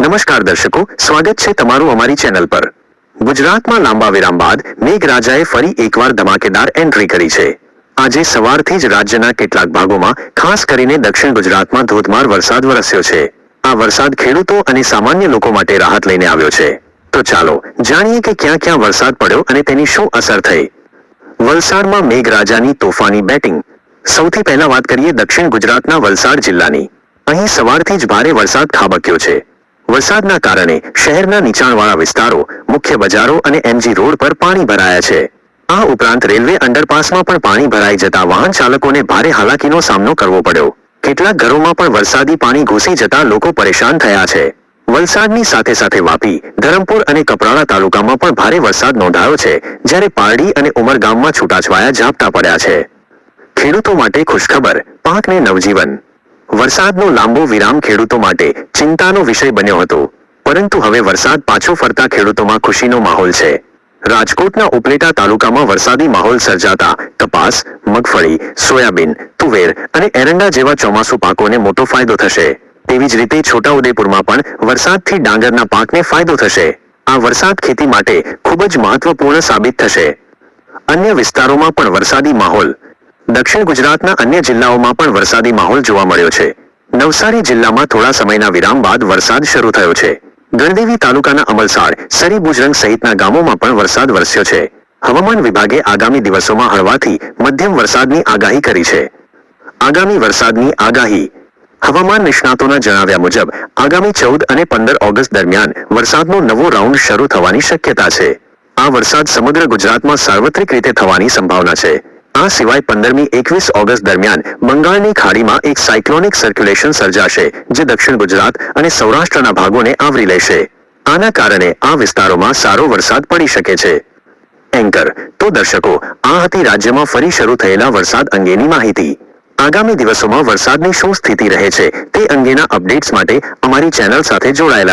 નમસ્કાર દર્શકો, સ્વાગત છે તમારું અમારી ચેનલ પર। ગુજરાતમાં લાંબા વિરામ બાદ મેઘરાજાએ ફરી એકવાર ધમાકેદાર એન્ટ્રી કરી છે। આજે સવારથી જ રાજ્યના કેટલાક ભાગોમાં, ખાસ કરીને દક્ષિણ ગુજરાતમાં ધોધમાર વરસાદ વરસ્યો છે। આ વરસાદ ખેડૂતો અને સામાન્ય લોકો માટે રાહત લઈને આવ્યો છે। તો ચાલો જાણીએ કે ક્યાં ક્યાં વરસાદ પડ્યો અને તેની શું અસર થઈ। વલસાડમાં મેઘરાજાની તોફાની બેટિંગ। સૌથી પહેલા વાત કરીએ દક્ષિણ ગુજરાતના વલસાડ જિલ્લાની। અહીં સવારથી જ ભારે વરસાદ ખાબક્યો છે। વરસાદના કારણે શહેરના નીચાણવાળા વિસ્તારો, મુખ્ય બજારો અને એમજી રોડ પર પાણી ભરાયા છે। આ ઉપરાંત રેલવે અંડરપાસમાં પણ પાણી ભરાઈ જતા વાહન ચાલકોને ભારે હાલાકીનો સામનો કરવો પડ્યો। કેટલાક ઘરોમાં પણ વરસાદી પાણી ઘૂસી જતા લોકો પરેશાન થયા છે। વલસાડની સાથે સાથે વાપી, ધરમપુર અને કપરાડા તાલુકામાં પણ ભારે વરસાદ નોંધાયો છે, જ્યારે પારડી અને ઉમરગામમાં છૂટાછવાયા ઝાપટા પડ્યા છે। ખેડૂતો માટે ખુશખબર, પાકને નવજીવન। વરસાદનો લાંબો વિરામ ખેડૂતો માટે ચિંતાનો વિષય બન્યો હતો, પરંતુ હવે વરસાદ પાછો ફરતા ખેડૂતોમાં ખુશીનો માહોલ છે। રાજકોટના ઉપલેટા તાલુકામાં વરસાદી માહોલ સર્જાતા કપાસ, મગફળી, સોયાબીન, તુવેર અને એરંડા જેવા ચોમાસુ પાકોને મોટો ફાયદો થશે। તેવી જ રીતે છોટાઉદેપુરમાં પણ વરસાદથી ડાંગરના પાકને ફાયદો થશે। આ વરસાદ ખેતી માટે ખૂબ જ મહત્વપૂર્ણ સાબિત થશે। અન્ય વિસ્તારોમાં પણ વરસાદી માહોલ। દક્ષિણ ગુજરાતના અન્ય જિલ્લાઓમાં પણ વરસાદી માહોલ જોવા મળ્યો છે। નવસારી જિલ્લામાં થોડા સમયના વિરામ બાદ વરસાદ શરૂ થયો છે। ગણદેવી તાલુકાના અમલસાડ, સરી બુજરંગ સહિતના ગામોમાં પણ વરસાદ વરસ્યો છે। હવામાન વિભાગે આગામી દિવસોમાં હળવાથી મધ્યમ વરસાદની આગાહી કરી છે। આગામી વરસાદની આગાહી। હવામાન નિષ્ણાતોના જણાવ્યા મુજબ આગામી 14 અને 15 ઓગસ્ટ દરમિયાન વરસાદનો નવો રાઉન્ડ શરૂ થવાની શક્યતા છે। આ વરસાદ સમગ્ર ગુજરાતમાં સાર્વત્રિક રીતે થવાની સંભાવના છે। આ સિવાય 15મી 21 ઓગસ્ટ દરમિયાન બંગાળની ખાડીમાં એક સાયક્લોનિક સર્ક્યુલેશન સર્જાશે, જે દક્ષિણ ગુજરાત અને સૌરાષ્ટ્રના ભાગોને આવરી લેશે। આના કારણે આ વિસ્તારોમાં સારો વરસાદ પડી શકે છે। એન્કર તો દર્શકો, આ હતી રાજ્યમાં ફરી શરૂ થયેલા વરસાદ અંગેની માહિતી। આગામી દિવસોમાં વરસાદની શું સ્થિતિ રહે છે તે અંગેના અપડેટ્સ માટે અમારી ચેનલ સાથે જોડાયેલા